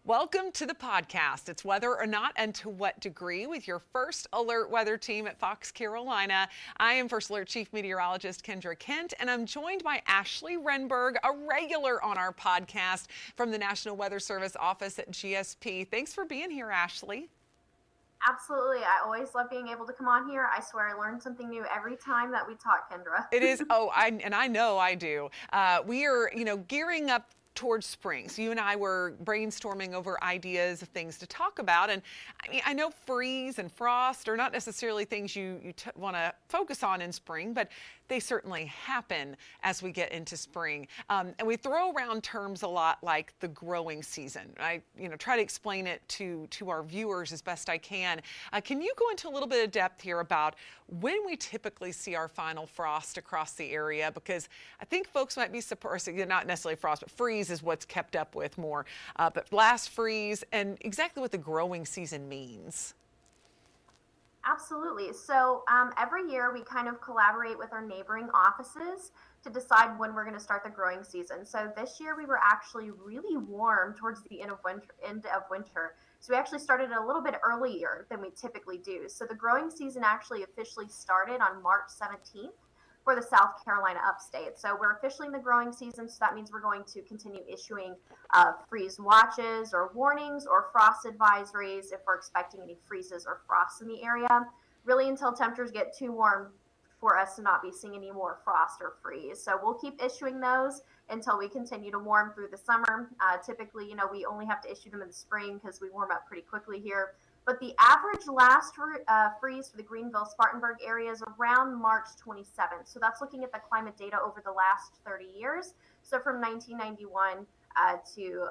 Welcome to the podcast. It's Whether or Not and to What Degree with your First Alert weather team at Fox Carolina. I am First Alert Chief Meteorologist Kendra Kent, and I'm joined by Ashley Rehnberg, a regular on our podcast from the National Weather Service office at GSP. Thanks for being here, Ashley. Absolutely. I always love being able to come on here. I swear I learn something new every time that we talk, Kendra. It is. I know I do. We are, gearing up towards spring. So you and I were brainstorming over ideas of things to talk about. And I know freeze and frost are not necessarily things you want to focus on in spring, but they certainly happen as we get into spring. And we throw around terms a lot like the growing season. I try to explain it to our viewers as best I can. Can you go into a little bit of depth here about when we typically see our final frost across the area? Because I think folks might be surprised, not necessarily frost, but freeze is what's kept up with more. But last freeze and exactly what the growing season means. Absolutely. So every year we kind of collaborate with our neighboring offices to decide when we're going to start the growing season. So this year we were actually really warm towards the end of winter. So we actually started a little bit earlier than we typically do. So the growing season actually officially started on March 17th. For the South Carolina upstate. So we're officially in the growing season, so that means we're going to continue issuing freeze watches or warnings or frost advisories if we're expecting any freezes or frosts in the area, really until temperatures get too warm for us to not be seeing any more frost or freeze. So we'll keep issuing those until we continue to warm through the summer. Typically, we only have to issue them in the spring because we warm up pretty quickly here. But the average last freeze for the Greenville-Spartanburg area is around March 27th. So that's looking at the climate data over the last 30 years. So from 1991 to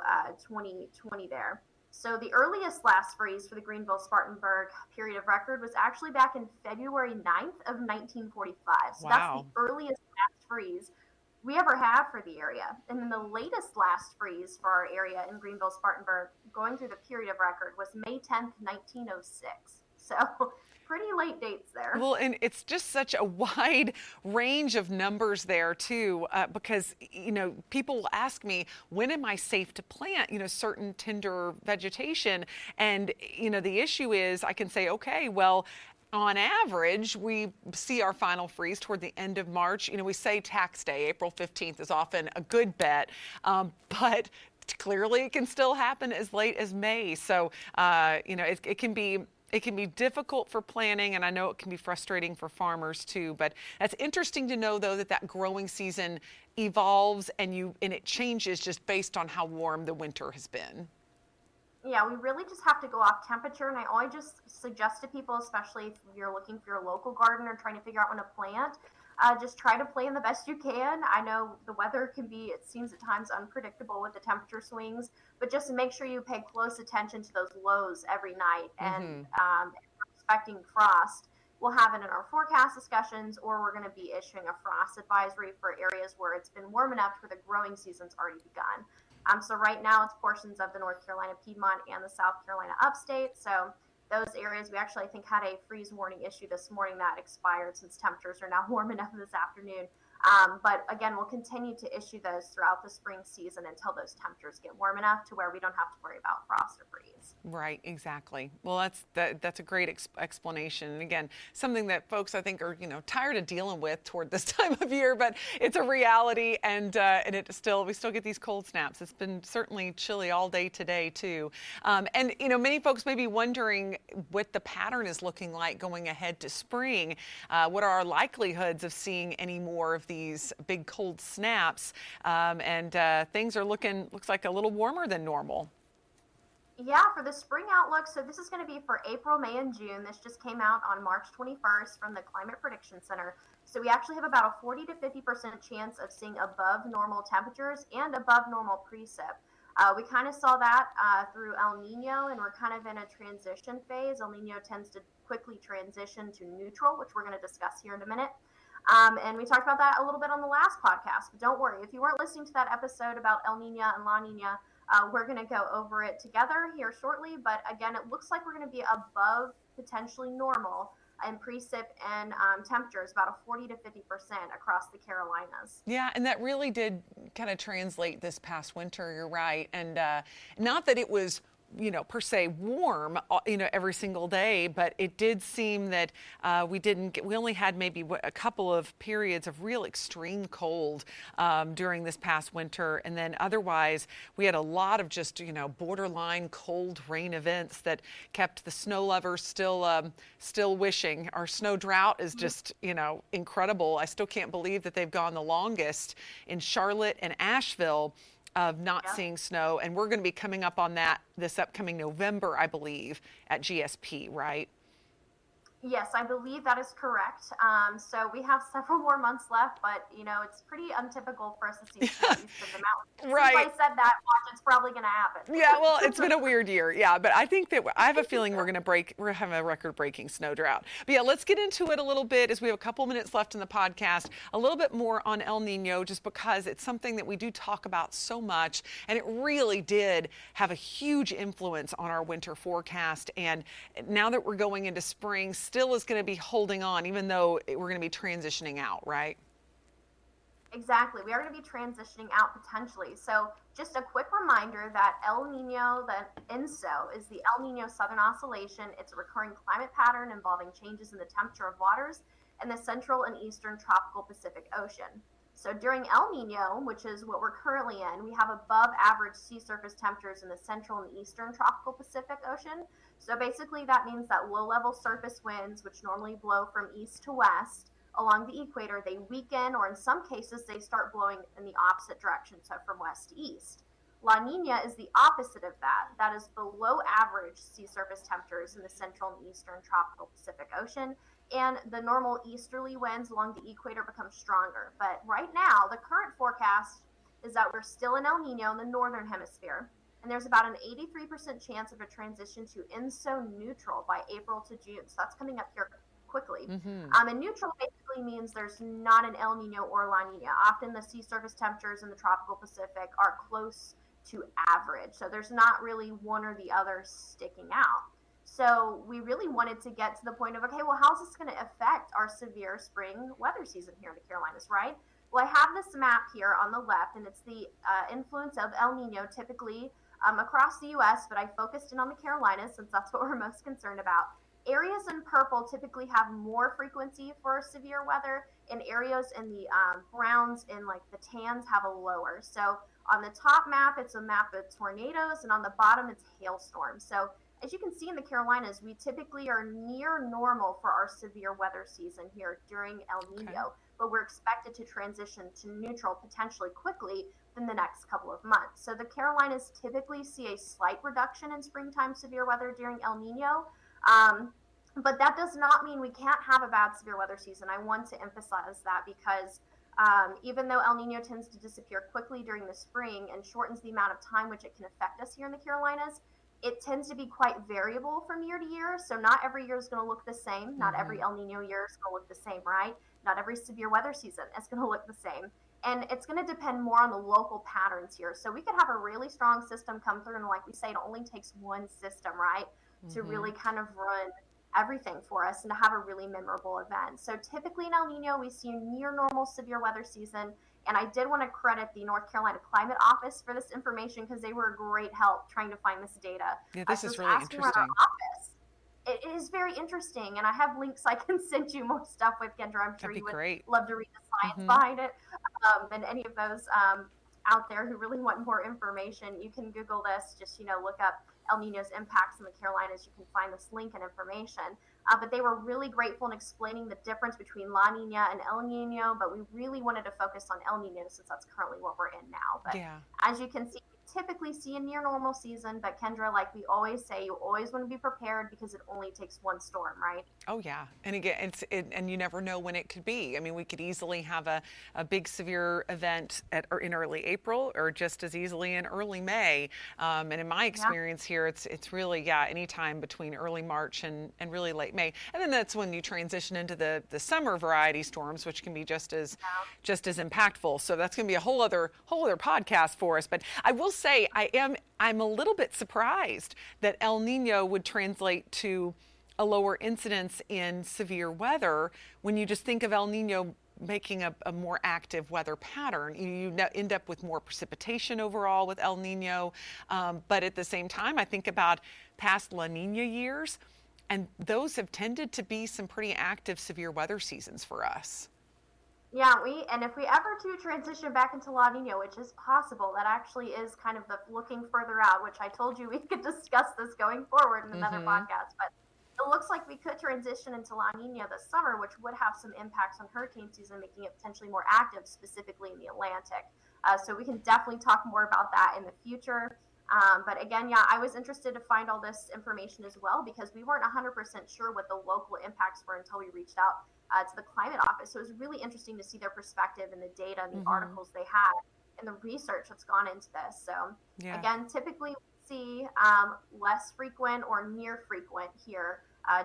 2020 there. So the earliest last freeze for the Greenville-Spartanburg period of record was actually back in February 9th of 1945. So That's the earliest last freeze we ever have for the area. And then the latest last freeze for our area in Greenville-Spartanburg going through the period of record was May 10th, 1906. So pretty late dates there. Well, and it's just such a wide range of numbers there too, because, people will ask me, when am I safe to plant, certain tender vegetation? And, the issue is I can say, okay, well, on average, we see our final freeze toward the end of March. We say tax day, April 15th is often a good bet, but clearly it can still happen as late as May. So, it can be difficult for planning, and I know it can be frustrating for farmers too. But that's interesting to know, though, that growing season evolves and it changes just based on how warm the winter has been. Yeah, we really just have to go off temperature, and I always just suggest to people, especially if you're looking for your local garden or trying to figure out when to plant, just try to plan the best you can. I know the weather can be, it seems at times, unpredictable with the temperature swings, but just make sure you pay close attention to those lows every night. And if we're expecting frost, we'll have it in our forecast discussions, or we're going to be issuing a frost advisory for areas where it's been warm enough where the growing season's already begun. So right now it's portions of the North Carolina Piedmont and the South Carolina upstate. So those areas, we actually, I think, had a freeze warning issue this morning that expired since temperatures are now warm enough this afternoone. But again, we'll continue to issue those throughout the spring season until those temperatures get warm enough to where we don't have to worry about frost or freeze. Right, exactly. Well, that's a great explanation. And again, something that folks, I think, are tired of dealing with toward this time of year, but it's a reality, and we still get these cold snaps. It's been certainly chilly all day today too, and many folks may be wondering what the pattern is looking like going ahead to spring. What are our likelihoods of seeing any more of these big cold snaps? And things are looks like a little warmer than normal. Yeah, for the spring outlook, so this is going to be for April, May, and June. This just came out on March 21st from the Climate Prediction Center. So we actually have about a 40 to 50% chance of seeing above normal temperatures and above normal precip. We kind of saw that through El Niño, and we're kind of in a transition phase. El Niño tends to quickly transition to neutral, which we're going to discuss here in a minute. And we talked about that a little bit on the last podcast, but don't worry. If you weren't listening to that episode about El Niño and La Niña, we're going to go over it together here shortly. But again, it looks like we're going to be above potentially normal in precip and temperatures, about a 40 to 50% across the Carolinas. Yeah, and that really did kind of translate this past winter. You're right. And not that it was, per se warm, every single day, but it did seem that we only had maybe a couple of periods of real extreme cold during this past winter. And then otherwise, we had a lot of just, borderline cold rain events that kept the snow lovers still wishing. Our snow drought is just, incredible. I still can't believe that they've gone the longest in Charlotte and Asheville of not seeing snow, and we're going to be coming up on that this upcoming November, I believe, at GSP, right? Yes, I believe that is correct. So we have several more months left, but it's pretty untypical for us to see snow east of the mountains. Right. Since I said that, watch, it's probably going to happen. Yeah, well, it's been a weird year. Yeah, but I think that I have a feeling we're having a record-breaking snow drought. But yeah, let's get into it a little bit as we have a couple minutes left in the podcast. A little bit more on El Niño, just because it's something that we do talk about so much, and it really did have a huge influence on our winter forecast. And now that we're going into spring, still is going to be holding on, even though we're going to be transitioning out, right? Exactly. We are going to be transitioning out potentially. So just a quick reminder that El Niño, the ENSO, is the El Niño Southern Oscillation. It's a recurring climate pattern involving changes in the temperature of waters in the central and eastern tropical Pacific Ocean. So during El Niño, which is what we're currently in, we have above average sea surface temperatures in the central and eastern tropical Pacific Ocean. So basically that means that low-level surface winds, which normally blow from east to west along the equator, they weaken, or in some cases they start blowing in the opposite direction, so from west to east. La Nina is the opposite of that. That is below average sea surface temperatures in the central and eastern tropical Pacific Ocean, and the normal easterly winds along the equator become stronger. But right now, the current forecast is that we're still in El Nino in the northern hemisphere, and there's about an 83% chance of a transition to ENSO neutral by April to June. So that's coming up here quickly. And neutral basically means there's not an El Nino or La Nina. Often the sea surface temperatures in the tropical Pacific are close to average. So there's not really one or the other sticking out. So we really wanted to get to the point of, okay, well, how's this going to affect our severe spring weather season here in the Carolinas, right? Well, I have this map here on the left, and it's the influence of El Nino typically across the U.S., but I focused in on the Carolinas since that's what we're most concerned about. Areas in purple typically have more frequency for severe weather, and areas in the browns and like the tans have a lower. So on the top map, it's a map of tornadoes, and on the bottom, it's hailstorms. So as you can see in the Carolinas, we typically are near normal for our severe weather season here during El Nino, but we're expected to transition to neutral potentially quickly in the next couple of months. So the Carolinas typically see a slight reduction in springtime severe weather during El Nino, but that does not mean we can't have a bad severe weather season. I want to emphasize that because even though El Nino tends to disappear quickly during the spring and shortens the amount of time which it can affect us here in the Carolinas, it tends to be quite variable from year to year. So not every year is going to look the same. Not every El Nino year is going to look the same, right? Not every severe weather season is going to look the same. And it's going to depend more on the local patterns here. So we could have a really strong system come through, and like we say, it only takes one system, right, to really kind of run everything for us and to have a really memorable event. So typically in El Nino, we see a near normal severe weather season. And I did want to credit the North Carolina Climate Office for this information because they were a great help trying to find this data. Yeah, this is really interesting. It is very interesting, and I have links I can send you more stuff with, Kendra. I'm sure you would love to read the science behind it. And any of those out there who really want more information, you can Google this. Just look up El Nino's impacts in the Carolinas. You can find this link and information. But they were really grateful in explaining the difference between La Nina and El Nino. But we really wanted to focus on El Nino since that's currently what we're in now. But as you can see, typically see a near normal season, but Kendra, like we always say, you always want to be prepared because it only takes one storm, right? Oh yeah, and again, and you never know when it could be. I mean, we could easily have a big severe event in early April, or just as easily in early May. And in my experience here, it's really anytime between early March and really late May, and then that's when you transition into the summer variety storms, which can be just as impactful. So that's going to be a whole other podcast for us. But I will say I'm a little bit surprised that El Nino would translate to a lower incidence in severe weather when you just think of El Nino making a more active weather pattern. You end up with more precipitation overall with El Nino. But at the same time, I think about past La Nina years, and those have tended to be some pretty active severe weather seasons for us. Yeah, and if we ever do transition back into La Nina, which is possible, that actually is kind of the looking further out, which I told you we could discuss this going forward in another podcast. But it looks like we could transition into La Nina this summer, which would have some impacts on hurricane season, making it potentially more active, specifically in the Atlantic. So we can definitely talk more about that in the future. But again, yeah, I was interested to find all this information as well, because we weren't 100% sure what the local impacts were until we reached out to the climate office. So it was really interesting to see their perspective and the data and the articles they had and the research that's gone into this. So again, typically we see less frequent or near frequent here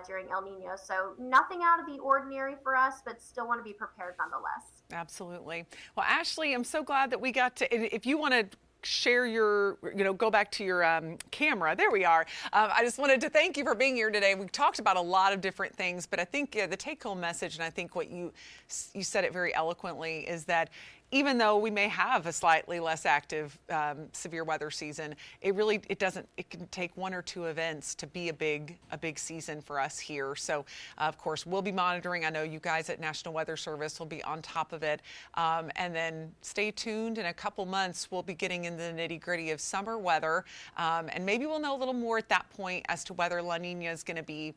during El Nino. So nothing out of the ordinary for us, but still want to be prepared nonetheless. Absolutely. Well, Ashley, I'm so glad that we got to, if you want to share your, go back to your camera. There we are. I just wanted to thank you for being here today. We've talked about a lot of different things, but I think the take-home message, and I think what you said it very eloquently, is that even though we may have a slightly less active severe weather season, it can take one or two events to be a big season for us here. So of course we'll be monitoring. I know you guys at National Weather Service will be on top of it. And then stay tuned. In a couple months, we'll be getting into the nitty-gritty of summer weather. And maybe we'll know a little more at that point as to whether La Nina is going to be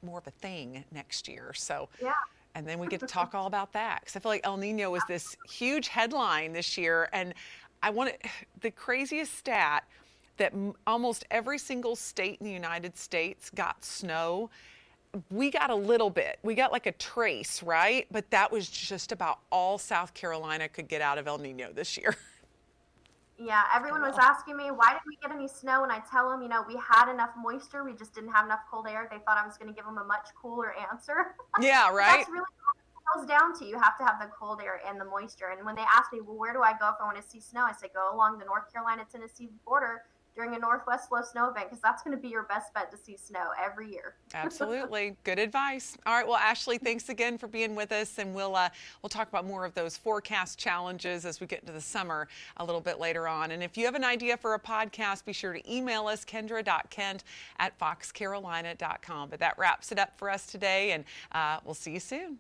more of a thing next year. So yeah. And then we get to talk all about that, because I feel like El Nino was this huge headline this year. And the craziest stat that almost every single state in the United States got snow. We got a little bit. We got like a trace, right? But that was just about all South Carolina could get out of El Nino this year. Yeah, everyone was asking me, why didn't we get any snow? And I tell them, we had enough moisture. We just didn't have enough cold air. They thought I was going to give them a much cooler answer. Yeah, right? That's really all it comes down to. You have to have the cold air and the moisture. And when they ask me, well, where do I go if I want to see snow? I say, go along the North Carolina-Tennessee border during a Northwest Slow snow event, because that's going to be your best bet to see snow every year. Absolutely. Good advice. All right. Well, Ashley, thanks again for being with us. And we'll talk about more of those forecast challenges as we get into the summer a little bit later on. And if you have an idea for a podcast, be sure to email us, kendra.kent@foxcarolina.com. But that wraps it up for us today. And we'll see you soon.